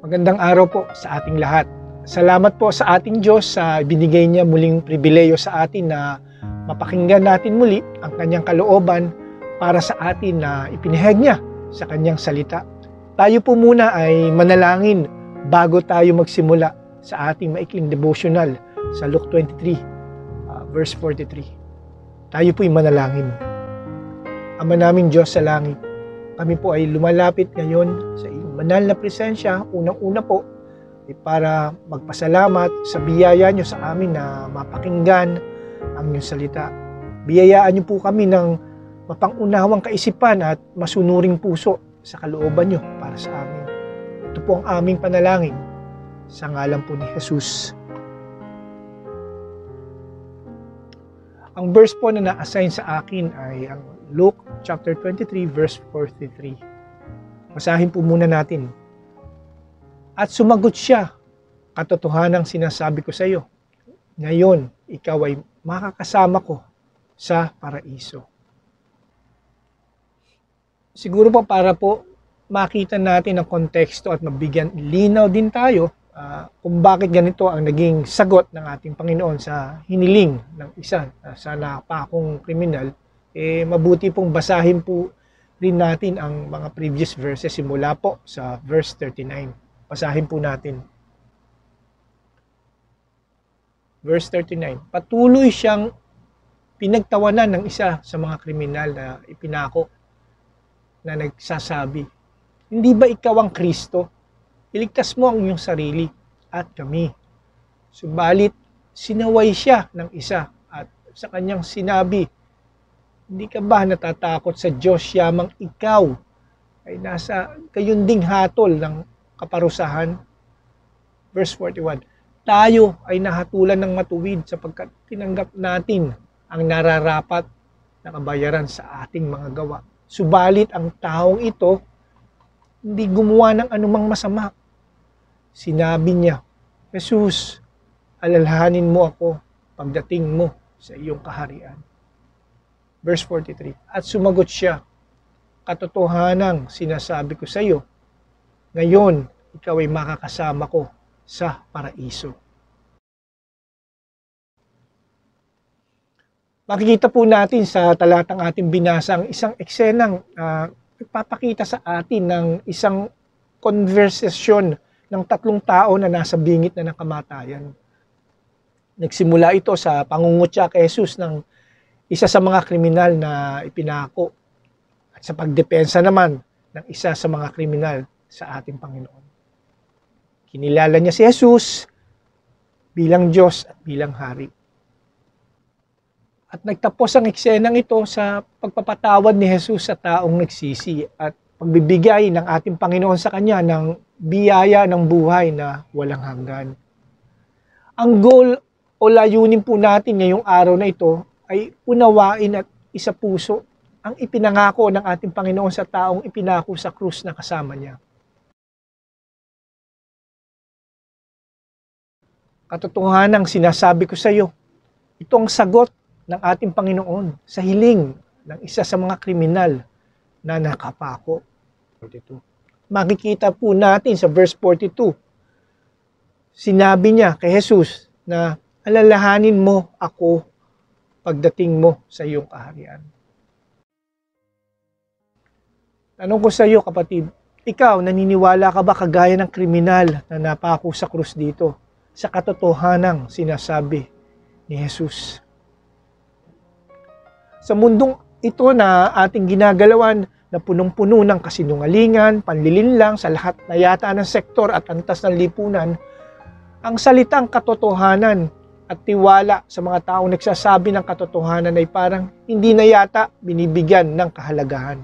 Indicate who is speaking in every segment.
Speaker 1: Magandang araw po sa ating lahat. Salamat po sa ating Diyos sa binigay niya muling pribileyo sa atin na mapakinggan natin muli ang kanyang kalooban para sa atin na ipinahayag niya sa kanyang salita. Tayo po muna ay manalangin bago tayo magsimula sa ating maikling devotional sa Luke 23, verse 43. Tayo po'y manalangin. Ama naming Diyos sa langit, kami po ay lumalapit ngayon sa iyong banal na presensya. Unang-una po ay para magpasalamat sa biyaya niyo sa amin na mapakinggan ang iyong salita. Biyayaan niyo po kami ng mapangunawang kaisipan at masunuring puso sa kalooban niyo para sa amin. Ito po ang aming panalangin sa ngalan po ni Jesus. Ang verse po na na-assign sa akin ay ang Luke chapter 23 verse 43. Basahin po muna natin. At sumagot siya, katotohanang sinasabi ko sa iyo, ngayon ikaw ay makakasama ko sa paraiso. Siguro po para po makita natin ang konteksto at mabigyan linaw din tayo kung bakit ganito ang naging sagot ng ating Panginoon sa hiniling ng isa sa napakong kriminal. Mabuti pong basahin po rin natin ang mga previous verses simula po sa verse 39. Basahin po natin. Verse 39. Patuloy siyang pinagtawanan ng isa sa mga kriminal na ipinako na nagsasabi, hindi ba ikaw ang Kristo? Iligtas mo ang iyong sarili at kami. Subalit, sinaway siya ng isa at sa kanyang sinabi, hindi ka ba natatakot sa Diyos yamang ikaw ay nasa gayon ding hatol ng kaparusahan? Verse 41, tayo ay nahatulan ng matuwid sapagkat tinanggap natin ang nararapat na kabayaran sa ating mga gawa. Subalit ang taong ito hindi gumawa ng anumang masama. Sinabi niya, Jesus, alalahanin mo ako pagdating mo sa iyong kaharian. Verse 43, at sumagot siya, katotohanang sinasabi ko sa iyo, ngayon ikaw ay makakasama ko sa paraiso. Makikita po natin sa talatang ating binasa ang isang eksenang nagpapakita sa atin ng isang konversasyon ng tatlong tao na nasa bingit na ng kamatayan. Nagsimula ito sa pangungutya kay Jesus ng isa sa mga kriminal na ipinako at sa pagdepensa naman ng isa sa mga kriminal sa ating Panginoon. Kinilala niya si Jesus bilang Diyos at bilang Hari. At nagtapos ang eksenang ito sa pagpapatawad ni Jesus sa taong nagsisi at pagbibigay ng ating Panginoon sa kanya ng biyaya ng buhay na walang hanggan. Ang goal o layunin po natin ngayong araw na ito ay unawain at isa puso ang ipinangako ng ating Panginoon sa taong ipinako sa krus na kasama niya. Katotohanang sinasabi ko sa iyo, ito ang sagot ng ating Panginoon sa hiling ng isa sa mga kriminal na nakapako. 42. Makikita po natin sa verse 42, sinabi niya kay Jesus na alalahanin mo ako pagdating mo sa iyong kaharian. Tanong ko sa iyo, kapatid, ikaw naniniwala ka ba kagaya ng kriminal na napako sa krus dito sa katotohanang sinasabi ni Jesus? Sa mundong ito na ating ginagalawan na punong-puno ng kasinungalingan, panlilinlang sa lahat na yata ng sektor at antas ng lipunan, ang salitang katotohanan at tiwala sa mga taong nagsasabi ng katotohanan ay parang hindi na yata binibigyan ng kahalagahan.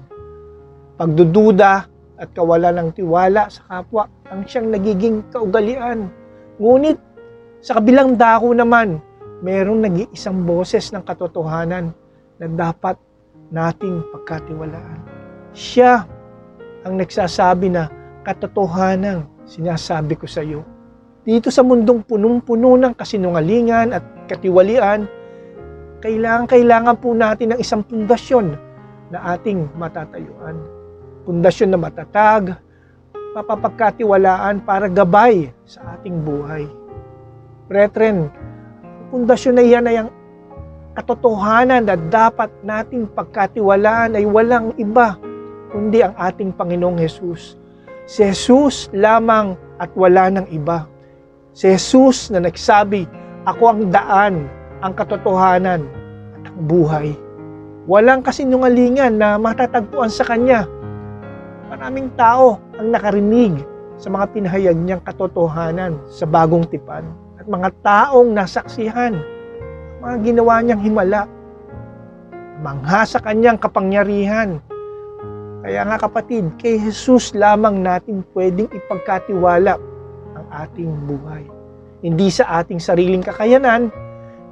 Speaker 1: Pagdududa at kawalan ng tiwala sa kapwa ang siyang nagiging kaugalian. Ngunit sa kabilang dako naman, mayroong nag-iisang boses ng katotohanan na dapat nating pagkatiwalaan. Siya ang nagsasabi na katotohanan sinasabi ko sa iyo. Dito sa mundong punong-puno ng kasinungalingan at katiwalian, kailangan po natin ng isang pundasyon na ating matatayuan. Pundasyon na matatag, mapapagkatiwalaan para gabay sa ating buhay. Brethren, pundasyon na yan ay ang katotohanan na dapat nating pagkatiwalaan ay walang iba kundi ang ating Panginoong Jesus. Si Jesus lamang at wala ng iba. Si Jesus na nagsabi, "Ako ang daan, ang katotohanan at ang buhay." Walang kasinungalingan na matatagpuan sa Kanya. Maraming tao ang nakarinig sa mga pinahayag niyang katotohanan sa bagong tipan at mga taong nasaksihan mga ginawa niyang himala, mangha sa Kanyang kapangyarihan. Kaya nga kapatid, kay Jesus lamang natin pwedeng ipagkatiwala ang ating buhay. Hindi sa ating sariling kakayanan,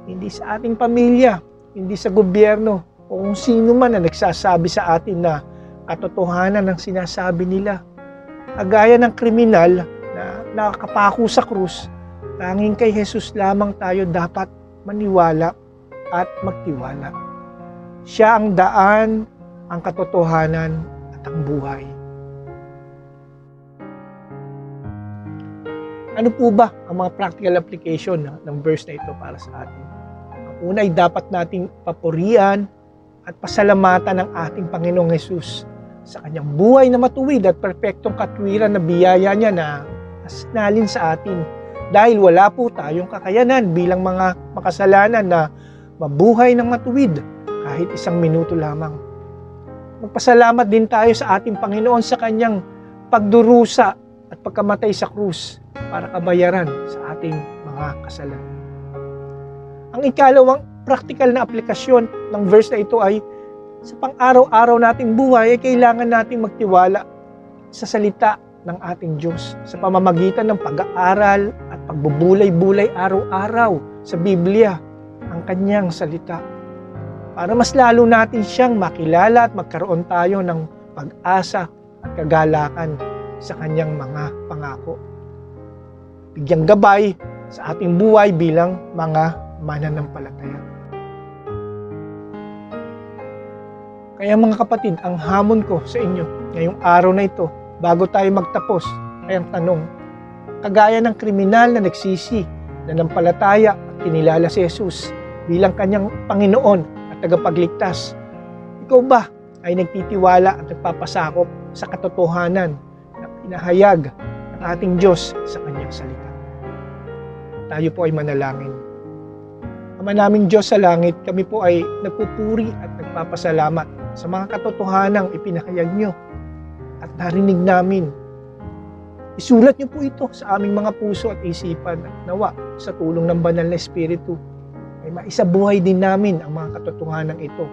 Speaker 1: hindi sa ating pamilya, hindi sa gobyerno, o kung sino man na nagsasabi sa atin na katotohanan ang sinasabi nila. Kagaya ng kriminal na nakapako sa krus, tanging kay Jesus lamang tayo dapat maniwala at magtiwala. Siya ang daan, ang katotohanan at ang buhay. Ano po ba ang mga practical application ng verse na ito para sa atin? Ang una ay dapat nating papurihan at pasalamatan ng ating Panginoong Hesus sa Kanyang buhay na matuwid at perpektong katwiran na biyaya niya na asinalin sa atin. Dahil wala po tayong kakayanan bilang mga makasalanan na mabuhay ng matuwid kahit 1 minuto lamang. Magpasalamat din tayo sa ating Panginoon sa Kanyang pagdurusa at pagkamatay sa krus para kabayaran sa ating mga kasalanan. Ang ikalawang practical na aplikasyon ng verse na ito ay sa pang-araw-araw nating buhay ay kailangan nating magtiwala sa salita ng ating Diyos sa pamamagitan ng pag-aaral at pagbubulay-bulay araw-araw sa Biblia, ang Kanyang salita. Para mas lalo natin siyang makilala at magkaroon tayo ng pag-asa at kagalakan sa Kanyang mga pangako. Bigyang gabay sa ating buhay bilang mga mananampalataya. Kaya mga kapatid, ang hamon ko sa inyo ngayong araw na ito, bago tayo magtapos, ay ang tanong, kagaya ng kriminal na nagsisi, nanampalataya at kinilala si Jesus bilang Kanyang Panginoon at tagapagligtas, ikaw ba ay nagtitiwala at nagpapasakop sa katotohanan na pinahayag ng ating Diyos sa Kanyang salita? Tayo po ay manalangin. Ama naming Diyos sa langit, kami po ay nagpupuri at nagpapasalamat sa mga katotohanang ipinahayag niyo at narinig namin. Isulat niyo po ito sa aming mga puso at isipan at nawa sa tulong ng Banal na Espiritu ay maisabuhay din namin ang mga katotohanan ito.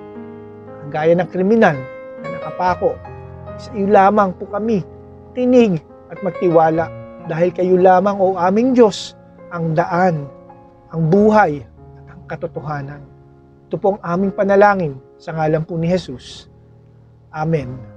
Speaker 1: Kagaya ng kriminal na nakapako, sa iyo lamang po kami tinig at magtiwala dahil kayo lamang o aming Diyos ang daan, ang buhay at ang katotohanan. Ito po ang aming panalangin sa ngalan po ni Jesus. Amen.